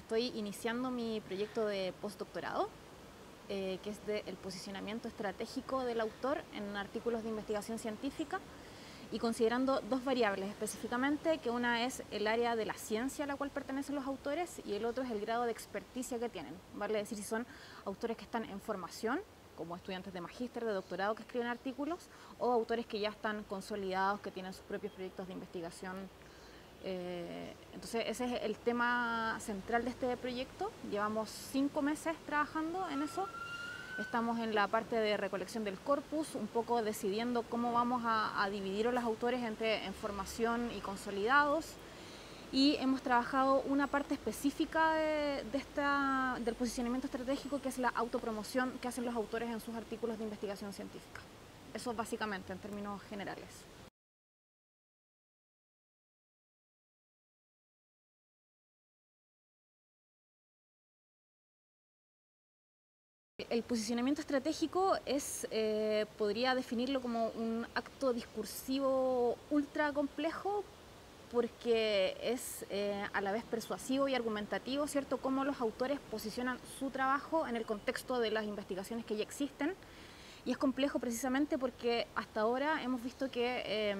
estoy iniciando mi proyecto de postdoctorado, que es el posicionamiento estratégico del autor en artículos de investigación científica, y considerando dos variables específicamente, que una es el área de la ciencia a la cual pertenecen los autores y el otro es el grado de experticia que tienen. Vale decir, si son autores que están en formación, como estudiantes de magíster, de doctorado que escriben artículos, o autores que ya están consolidados, que tienen sus propios proyectos de investigación. Entonces ese es el tema central de este proyecto. Llevamos 5 meses trabajando en eso. Estamos en la parte de recolección del corpus, un poco decidiendo cómo vamos a dividir a los autores entre en formación y consolidados. Y hemos trabajado una parte específica del posicionamiento estratégico, que es la autopromoción que hacen los autores en sus artículos de investigación científica. Eso básicamente en términos generales. El posicionamiento estratégico podría definirlo como un acto discursivo ultra complejo, porque es a la vez persuasivo y argumentativo, ¿cierto? Cómo los autores posicionan su trabajo en el contexto de las investigaciones que ya existen. Y es complejo precisamente porque hasta ahora hemos visto que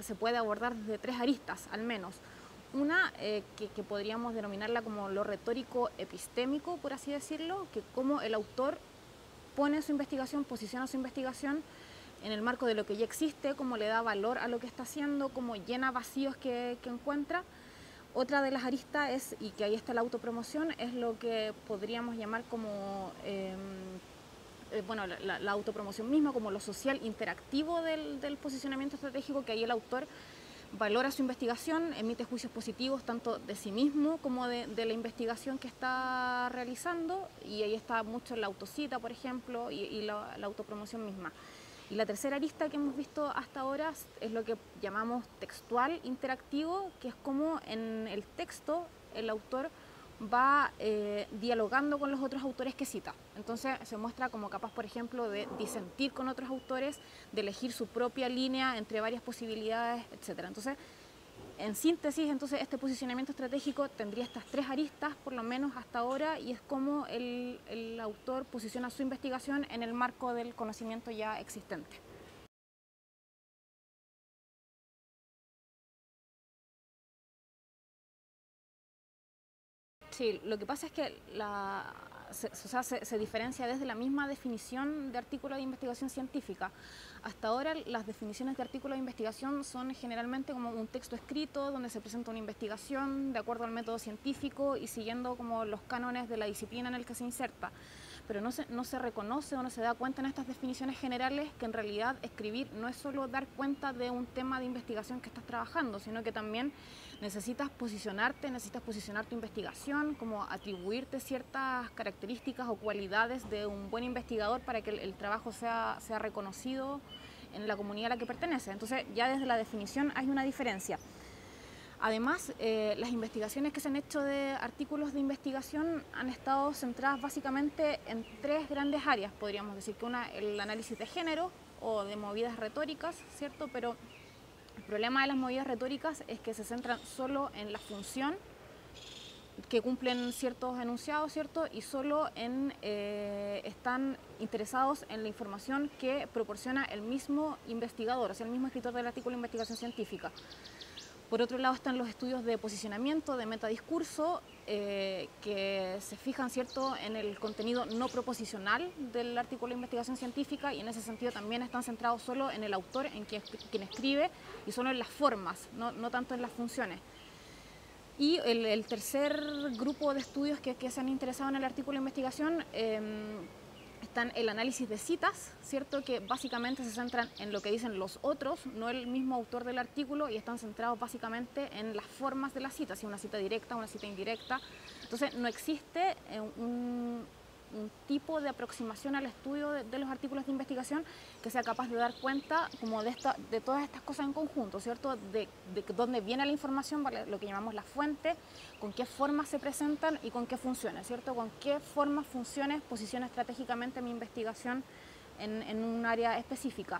se puede abordar desde 3 aristas, al menos. Una, que podríamos denominarla como lo retórico epistémico, por así decirlo, que cómo el autor pone su investigación, posiciona su investigación en el marco de lo que ya existe, cómo le da valor a lo que está haciendo, cómo llena vacíos que encuentra. Otra de las aristas es, y que ahí está la autopromoción, es lo que podríamos llamar como la autopromoción misma, como lo social interactivo del posicionamiento estratégico, que ahí el autor valora su investigación, emite juicios positivos tanto de sí mismo como de la investigación que está realizando, y ahí está mucho la autocita, por ejemplo, y la autopromoción misma. Y la tercera arista que hemos visto hasta ahora es lo que llamamos textual interactivo, que es como en el texto el autor va dialogando con los otros autores que cita. Entonces se muestra como capaz, por ejemplo, de disentir con otros autores, de elegir su propia línea entre varias posibilidades, etc. Entonces, en síntesis, este posicionamiento estratégico tendría estas 3 aristas, por lo menos hasta ahora, y es como el autor posiciona su investigación en el marco del conocimiento ya existente. Sí, lo que pasa es que se diferencia desde la misma definición de artículo de investigación científica. Hasta ahora las definiciones de artículo de investigación son generalmente como un texto escrito donde se presenta una investigación de acuerdo al método científico y siguiendo como los cánones de la disciplina en el que se inserta. Pero no se reconoce o no se da cuenta en estas definiciones generales que en realidad escribir no es solo dar cuenta de un tema de investigación que estás trabajando, sino que también necesitas posicionar tu investigación, como atribuirte ciertas características o cualidades de un buen investigador para que el trabajo sea reconocido en la comunidad a la que pertenece. Entonces ya desde la definición hay una diferencia. Además, las investigaciones que se han hecho de artículos de investigación han estado centradas básicamente en 3 grandes áreas, podríamos decir, que una, el análisis de género o de movidas retóricas, ¿cierto? Pero el problema de las movidas retóricas es que se centran solo en la función que cumplen ciertos enunciados, ¿cierto? Y solo están interesados en la información que proporciona el mismo investigador, o sea, el mismo escritor del artículo de investigación científica. Por otro lado están los estudios de posicionamiento, de metadiscurso, que se fijan, ¿cierto?, en el contenido no proposicional del artículo de investigación científica, y en ese sentido también están centrados solo en el autor, en quien escribe, y solo en las formas, no tanto en las funciones. Y el tercer grupo de estudios que se han interesado en el artículo de investigación están el análisis de citas, ¿cierto? Que básicamente se centran en lo que dicen los otros, no el mismo autor del artículo, y están centrados básicamente en las formas de la cita, si una cita directa, una cita indirecta. Entonces no existe un tipo de aproximación al estudio de los artículos de investigación que sea capaz de dar cuenta como de todas estas cosas en conjunto, ¿cierto? De dónde viene la información, lo que llamamos la fuente, con qué formas se presentan y con qué funciones, ¿cierto? Con qué formas, funciones, posiciona estratégicamente mi investigación en un área específica.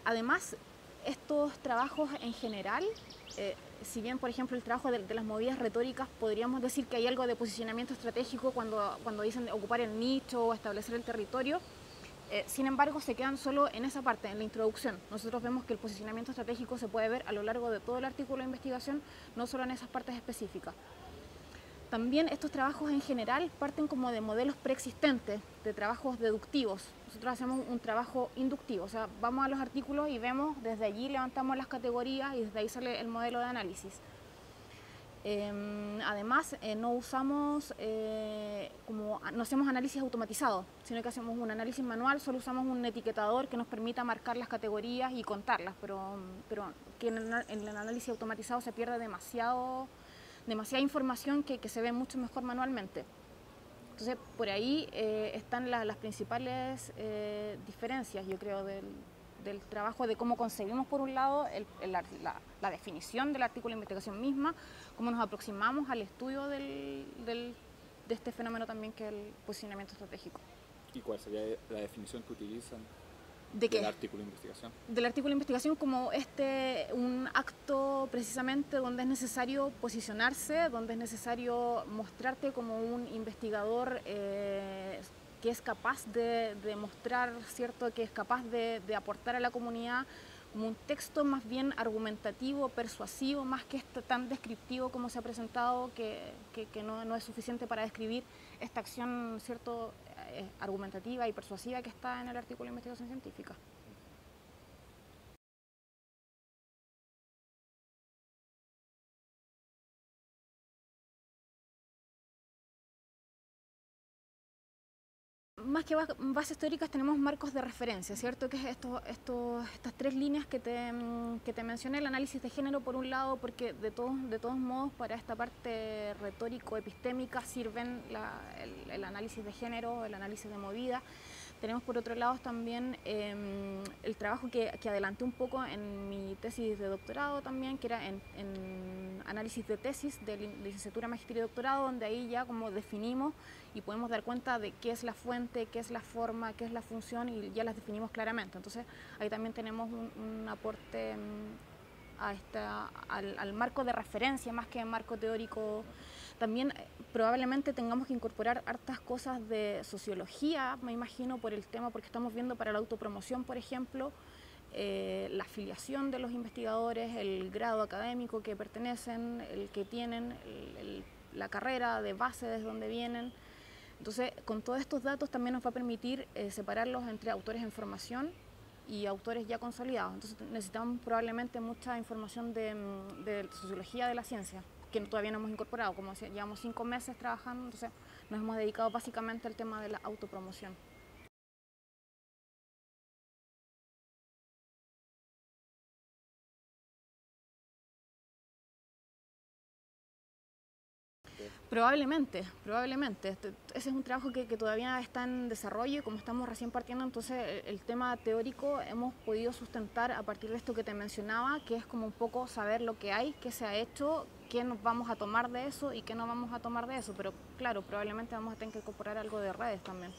Además, estos trabajos en general si bien, por ejemplo, el trabajo de las movidas retóricas, podríamos decir que hay algo de posicionamiento estratégico cuando dicen ocupar el nicho o establecer el territorio, sin embargo, se quedan solo en esa parte, en la introducción. Nosotros vemos que el posicionamiento estratégico se puede ver a lo largo de todo el artículo de investigación, no solo en esas partes específicas. También estos trabajos en general parten como de modelos preexistentes, de trabajos deductivos. Nosotros hacemos un trabajo inductivo, o sea, vamos a los artículos y vemos, desde allí levantamos las categorías y desde ahí sale el modelo de análisis. Además, no usamos, no hacemos análisis automatizado, sino que hacemos un análisis manual, solo usamos un etiquetador que nos permita marcar las categorías y contarlas, pero que en el análisis automatizado se pierde demasiada información que se ve mucho mejor manualmente. Entonces, por ahí están las principales diferencias, yo creo, del trabajo, de cómo concebimos, por un lado, la definición del artículo de investigación misma, cómo nos aproximamos al estudio de este fenómeno también, que es el posicionamiento estratégico. ¿Y cuál sería la definición que utilizan del artículo de investigación? Del artículo de investigación como un acto precisamente donde es necesario posicionarse, donde es necesario mostrarte como un investigador que es capaz de mostrar, ¿cierto?, que es capaz de aportar a la comunidad, como un texto más bien argumentativo, persuasivo, más que tan descriptivo como se ha presentado, que no es suficiente para describir esta acción, ¿cierto?, argumentativa y persuasiva que está en el artículo de investigación científica. Más que bases teóricas tenemos marcos de referencia, ¿cierto? Que es estas tres líneas que te mencioné, el análisis de género por un lado, porque de todos modos para esta parte retórico-epistémica sirven el análisis de género, el análisis de movida. Tenemos por otro lado también el trabajo que adelanté un poco en mi tesis de doctorado también, que era en análisis de tesis de licenciatura, magisterio y doctorado, donde ahí ya como definimos y podemos dar cuenta de qué es la fuente, qué es la forma, qué es la función, y ya las definimos claramente. Entonces ahí también tenemos un aporte al marco de referencia más que marco teórico. También probablemente tengamos que incorporar hartas cosas de sociología, me imagino, por el tema, porque estamos viendo para la autopromoción, por ejemplo, la afiliación de los investigadores, el grado académico que pertenecen, el que tienen, la carrera de base desde donde vienen. Entonces, con todos estos datos también nos va a permitir separarlos entre autores en formación y autores ya consolidados. Entonces necesitamos probablemente mucha información de sociología de la ciencia, que todavía no hemos incorporado. Como decía, llevamos 5 meses trabajando, entonces nos hemos dedicado básicamente al tema de la autopromoción. Probablemente. Ese es un trabajo que todavía está en desarrollo y como estamos recién partiendo, entonces el tema teórico hemos podido sustentar a partir de esto que te mencionaba, que es como un poco saber lo que hay, qué se ha hecho, qué nos vamos a tomar de eso y qué no vamos a tomar de eso. Pero claro, probablemente vamos a tener que incorporar algo de redes también.